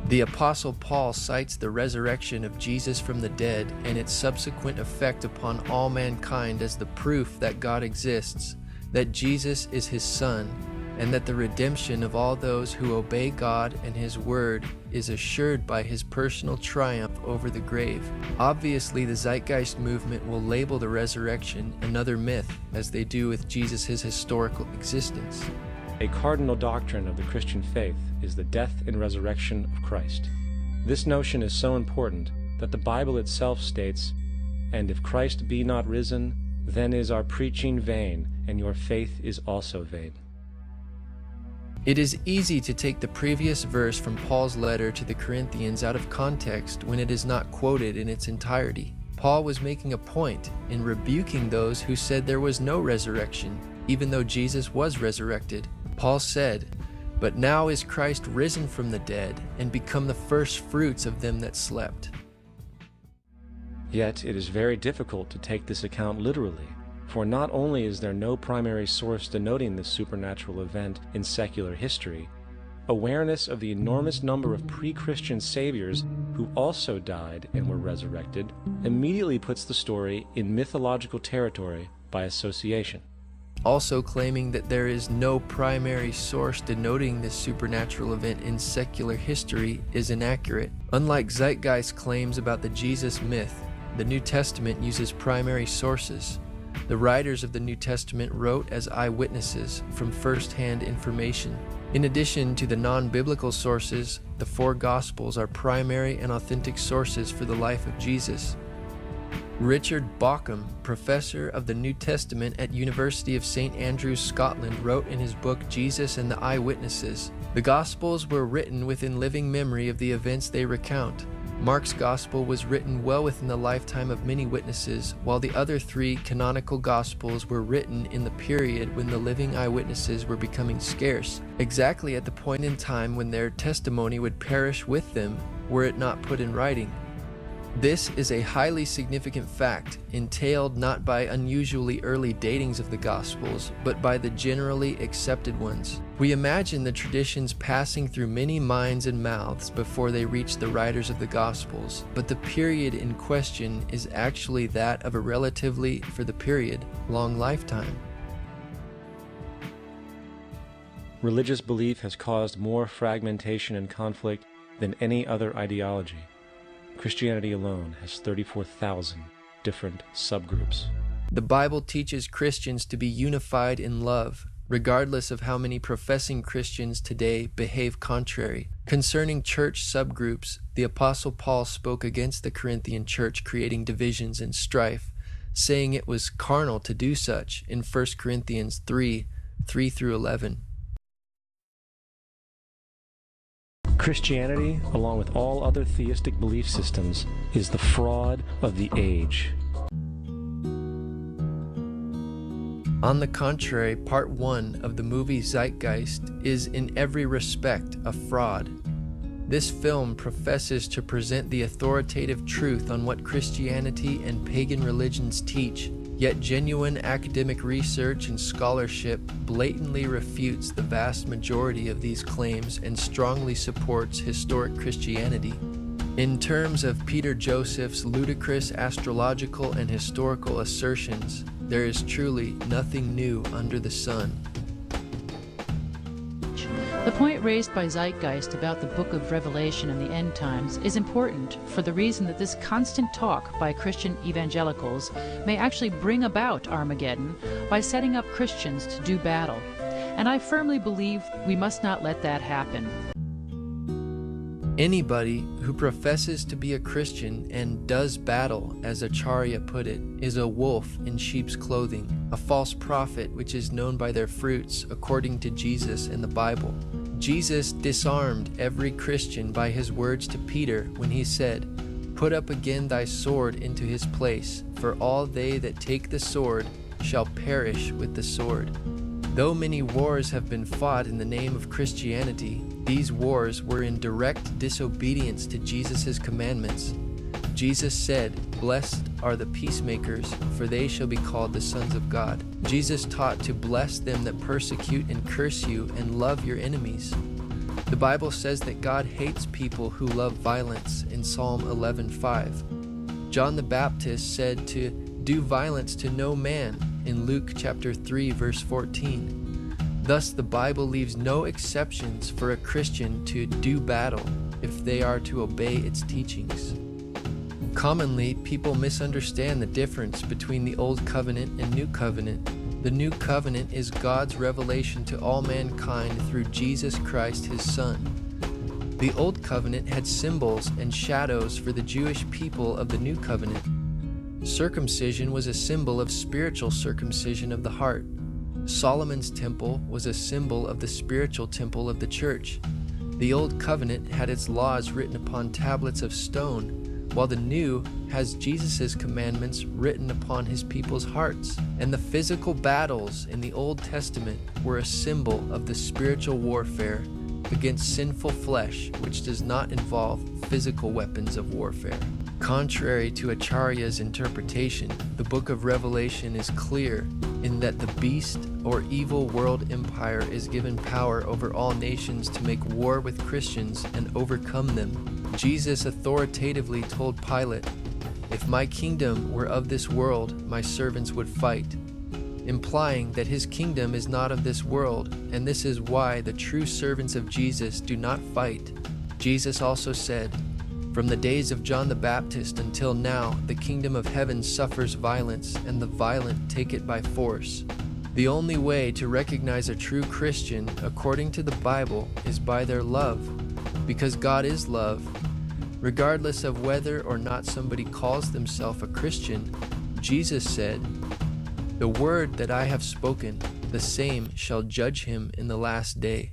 The Apostle Paul cites the resurrection of Jesus from the dead and its subsequent effect upon all mankind as the proof that God exists, that Jesus is his Son, and that the redemption of all those who obey God and his word is assured by his personal triumph over the grave. Obviously, the Zeitgeist movement will label the resurrection another myth, as they do with Jesus' historical existence. A cardinal doctrine of the Christian faith is the death and resurrection of Christ. This notion is so important that the Bible itself states, "And if Christ be not risen, then is our preaching vain, and your faith is also vain." It is easy to take the previous verse from Paul's letter to the Corinthians out of context when it is not quoted in its entirety. Paul was making a point in rebuking those who said there was no resurrection, even though Jesus was resurrected. Paul said, "But now is Christ risen from the dead, and become the first fruits of them that slept." Yet it is very difficult to take this account literally, for not only is there no primary source denoting this supernatural event in secular history, awareness of the enormous number of pre-Christian saviors who also died and were resurrected immediately puts the story in mythological territory by association. Also claiming that there is no primary source denoting this supernatural event in secular history is inaccurate. Unlike Zeitgeist claims about the Jesus myth, the New Testament uses primary sources. The writers of the New Testament wrote as eyewitnesses from first-hand information. In addition to the non-biblical sources, the four Gospels are primary and authentic sources for the life of Jesus. Richard Bauckham, professor of the New Testament at University of St. Andrews, Scotland, wrote in his book Jesus and the Eyewitnesses, "The Gospels were written within living memory of the events they recount. Mark's Gospel was written well within the lifetime of many witnesses, while the other three canonical Gospels were written in the period when the living eyewitnesses were becoming scarce, exactly at the point in time when their testimony would perish with them were it not put in writing. This is a highly significant fact, entailed not by unusually early datings of the Gospels, but by the generally accepted ones. We imagine the traditions passing through many minds and mouths before they reach the writers of the Gospels, but the period in question is actually that of a relatively, for the period, long lifetime." Religious belief has caused more fragmentation and conflict than any other ideology. Christianity alone has 34,000 different subgroups. The Bible teaches Christians to be unified in love, regardless of how many professing Christians today behave contrary. Concerning church subgroups, the Apostle Paul spoke against the Corinthian church creating divisions and strife, saying it was carnal to do such in 1 Corinthians 3:3-11. Christianity, along with all other theistic belief systems, is the fraud of the age. On the contrary, part 1 of the movie Zeitgeist is in every respect a fraud. This film professes to present the authoritative truth on what Christianity and pagan religions teach, yet genuine academic research and scholarship blatantly refutes the vast majority of these claims and strongly supports historic Christianity. In terms of Peter Joseph's ludicrous astrological and historical assertions, there is truly nothing new under the sun. The point raised by Zeitgeist about the book of Revelation and the end times is important for the reason that this constant talk by Christian evangelicals may actually bring about Armageddon by setting up Christians to do battle. And I firmly believe we must not let that happen. Anybody who professes to be a Christian and does battle, as Acharya put it, is a wolf in sheep's clothing, a false prophet which is known by their fruits, according to Jesus and the Bible. Jesus disarmed every Christian by his words to Peter when he said, "Put up again thy sword into his place, for all they that take the sword shall perish with the sword." Though many wars have been fought in the name of Christianity, these wars were in direct disobedience to Jesus' commandments. Jesus said, "Blessed are the peacemakers, for they shall be called the sons of God." Jesus taught to bless them that persecute and curse you and love your enemies. The Bible says that God hates people who love violence in Psalm 11:5. John the Baptist said to do violence to no man in Luke chapter 3 verse 14. Thus the Bible leaves no exceptions for a Christian to do battle if they are to obey its teachings. Commonly, people misunderstand the difference between the Old Covenant and New Covenant. The New Covenant is God's revelation to all mankind through Jesus Christ, His Son. The Old Covenant had symbols and shadows for the Jewish people of the New Covenant. Circumcision was a symbol of spiritual circumcision of the heart. Solomon's temple was a symbol of the spiritual temple of the church. The Old Covenant had its laws written upon tablets of stone, while the New has Jesus' commandments written upon His people's hearts. And the physical battles in the Old Testament were a symbol of the spiritual warfare against sinful flesh, which does not involve physical weapons of warfare. Contrary to Acharya's interpretation, the book of Revelation is clear in that the beast or evil world empire is given power over all nations to make war with Christians and overcome them. Jesus authoritatively told Pilate, "If my kingdom were of this world, my servants would fight," implying that His kingdom is not of this world, and this is why the true servants of Jesus do not fight. Jesus also said, "From the days of John the Baptist until now, the kingdom of heaven suffers violence, and the violent take it by force." The only way to recognize a true Christian, according to the Bible, is by their love, because God is love. Regardless of whether or not somebody calls themselves a Christian, Jesus said, "The word that I have spoken, the same shall judge him in the last day."